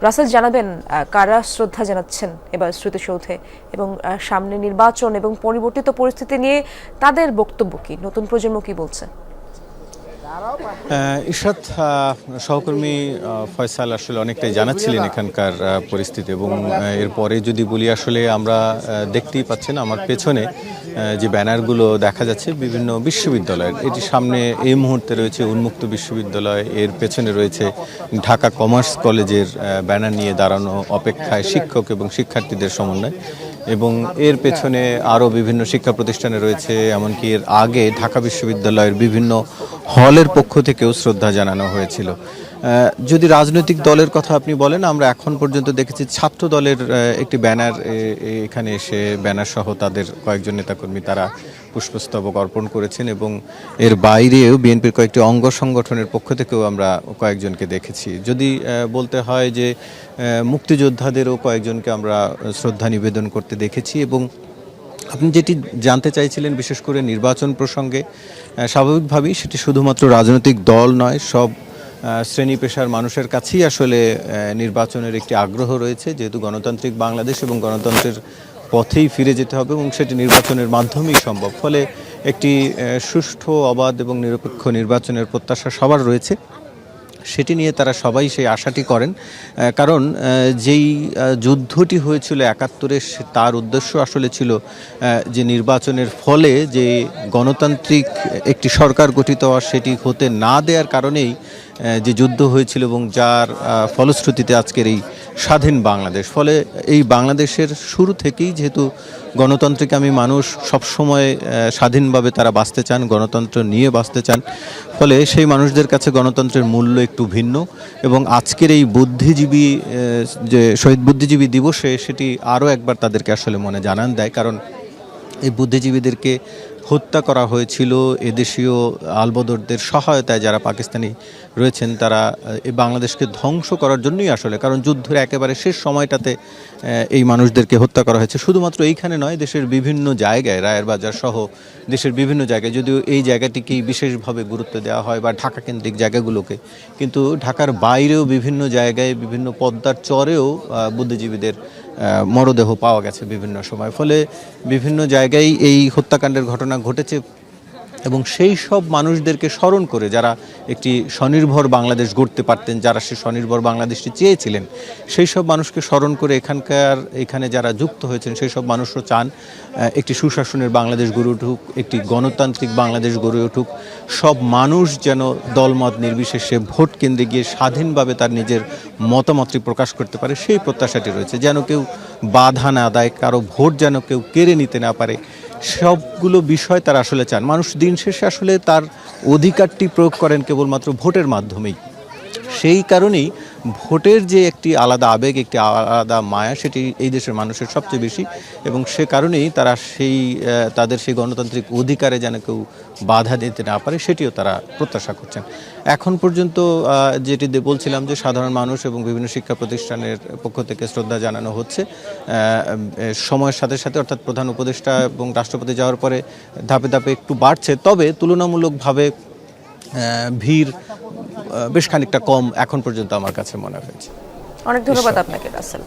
রাসেল জানাবেন কারা শ্রদ্ধা জানাচ্ছেন এবার স্মৃতিসৌধে এবং সামনে নির্বাচন এবং পরিবর্তিত পরিস্থিতি নিয়ে তাদের বক্তব্য কি, নতুন প্রজন্ম কি বলছে? ইশরাত সহকর্মী ফয়সাল আসলে অনেকটাই জানাচ্ছিলেন এখানকার পরিস্থিতি এবং এরপরে যদি বলি আসলে আমরা দেখতেই পাচ্ছেন আমার পেছনে যে ব্যানারগুলো দেখা যাচ্ছে বিভিন্ন বিশ্ববিদ্যালয়ের, এটি সামনে এই মুহূর্তে রয়েছে উন্মুক্ত বিশ্ববিদ্যালয়, এর পেছনে রয়েছে ঢাকা কমার্স কলেজের ব্যানার নিয়ে দাঁড়ানো অপেক্ষায় শিক্ষক এবং শিক্ষার্থীদের সমন্বয়, এবং এর পেছনে আরও বিভিন্ন শিক্ষা প্রতিষ্ঠানে রয়েছে, এমনকি এর আগে ঢাকা বিশ্ববিদ্যালয়ের বিভিন্ন হলের পক্ষ থেকেও শ্রদ্ধা জানানো হয়েছিল। যদি রাজনৈতিক দলের কথা আপনি বলেন, আমরা এখন পর্যন্ত দেখেছি ছাত্র দলের একটি ব্যানার এখানে এসে ব্যানার সহ তাদের কয়েকজন নেতাকর্মী তারা পুষ্পস্তবক অর্পণ করেছেন, এবং এর বাইরেও বিএনপির কয়েকটি অঙ্গ সংগঠনের পক্ষ থেকেও আমরা কয়েকজনকে দেখেছি। যদি বলতে হয় যে মুক্তিযোদ্ধাদেরও কয়েকজনকে আমরা শ্রদ্ধা নিবেদন করতে দেখেছি। এবং আপনি যেটি জানতে চাইছিলেন বিশেষ করে নির্বাচন প্রসঙ্গে, স্বাভাবিকভাবেই সেটি শুধুমাত্র রাজনৈতিক দল নয়, সব শ্রেণী পেশার মানুষের কাছেই আসলে নির্বাচনের একটি আগ্রহ রয়েছে, যেহেতু গণতান্ত্রিক বাংলাদেশ এবং গণতন্ত্রের পথেই ফিরে যেতে হবে এবং সেটি নির্বাচনের মাধ্যমেই সম্ভব। ফলে একটি সুষ্ঠু, অবাধ এবং নিরপেক্ষ নির্বাচনের প্রত্যাশা সবার রয়েছে, সেটি নিয়ে তারা সবাই সেই আশাটি করেন। কারণ যেই যুদ্ধটি হয়েছিল ৭১-এ, তার উদ্দেশ্য আসলে ছিল যে নির্বাচনের ফলে যে গণতান্ত্রিক একটি সরকার গঠিত হওয়া, সেটি হতে না দেওয়ার কারণেই যে যুদ্ধ হয়েছিল এবং যার ফলশ্রুতিতে আজকের এই স্বাধীন বাংলাদেশ। ফলে এই বাংলাদেশের শুরু থেকেই যেহেতু গণতন্ত্রকামী মানুষ সবসময় স্বাধীনভাবে তারা বাঁচতে চান, গণতন্ত্র নিয়ে বাঁচতে চান, ফলে সেই মানুষদের কাছে গণতন্ত্রের মূল্য একটু ভিন্ন। এবং আজকের এই বুদ্ধিজীবী যে শহীদ বুদ্ধিজীবী দিবসে সেটি আরও একবার তাদেরকে আসলে মনে জানান দেয়। কারণ এই বুদ্ধিজীবীদেরকে হত্যা করা হয়েছিল এদেশীয় আলবদরদের সহায়তায়, যারা পাকিস্তানি রয়েছেন তারা এই বাংলাদেশকে ধ্বংস করার জন্যই আসলে, কারণ যুদ্ধের একেবারে শেষ সময়টাতে এই মানুষদেরকে হত্যা করা হয়েছে। শুধুমাত্র এইখানে নয়, দেশের বিভিন্ন জায়গায়, রায়ের বাজার সহ দেশের বিভিন্ন জায়গায়, যদিও এই জায়গাটিকেই বিশেষভাবে গুরুত্ব দেওয়া হয় বা ঢাকা কেন্দ্রিক জায়গাগুলোকে, কিন্তু ঢাকার বাইরেও বিভিন্ন জায়গায়, বিভিন্ন পদ্মার চরেও বুদ্ধিজীবীদের মরদেহ পাওয়া গেছে বিভিন্ন সময়। ফলে বিভিন্ন জায়গায় এই হত্যাকাণ্ডের ঘটনা ঘটেছে এবং সেই সব মানুষদেরকে স্মরণ করে যারা একটি স্বনির্ভর বাংলাদেশ গড়তে পারতেন, যারা সে স্বনির্ভর বাংলাদেশটি চেয়েছিলেন, সেই সব মানুষকে স্মরণ করে এখানে যারা যুক্ত হয়েছেন সেই সব মানুষও চান একটি সুশাসনের বাংলাদেশ গড়ে উঠুক, একটি গণতান্ত্রিক বাংলাদেশ গড়ে উঠুক, সব মানুষ যেন দলমত নির্বিশেষে ভোট কেন্দ্রে গিয়ে স্বাধীনভাবে তার নিজের মতামতটি প্রকাশ করতে পারে, সেই প্রত্যাশাটি রয়েছে। যেন কেউ বাধা না দেয়, কারো ভোট যেন কেউ কেড়ে নিতে না পারে, সবগুলো বিষয় তারা আসলে চান। মানুষ দিন শেষে আসলে তার অধিকারটি প্রয়োগ করেন কেবলমাত্র ভোটের মাধ্যমেই। সেই কারণেই ভোটের যে একটি আলাদা আবেগ, একটি আলাদা মায়া, সেটি এই দেশের মানুষের সবচেয়ে বেশি, এবং সে কারণেই তারা তাদের সেই গণতান্ত্রিক অধিকারে যেন কেউ বাধা দিতে না পারে, সেটিও তারা প্রত্যাশা করছেন। এখন পর্যন্ত যেটি বলছিলাম যে সাধারণ মানুষ এবং বিভিন্ন শিক্ষা প্রতিষ্ঠানের পক্ষ থেকে শ্রদ্ধা জানানো হচ্ছে। সময়ের সাথে সাথে, অর্থাৎ প্রধান উপদেষ্টা এবং রাষ্ট্রপতি যাওয়ার পরে ধাপে ধাপে একটু বাড়ছে, তবে তুলনামূলকভাবে ভিড় বেশ খানিকটা কম এখন পর্যন্ত আমার কাছে মনে হয়েছে। অনেক ধন্যবাদ আপনাকে রাসেল।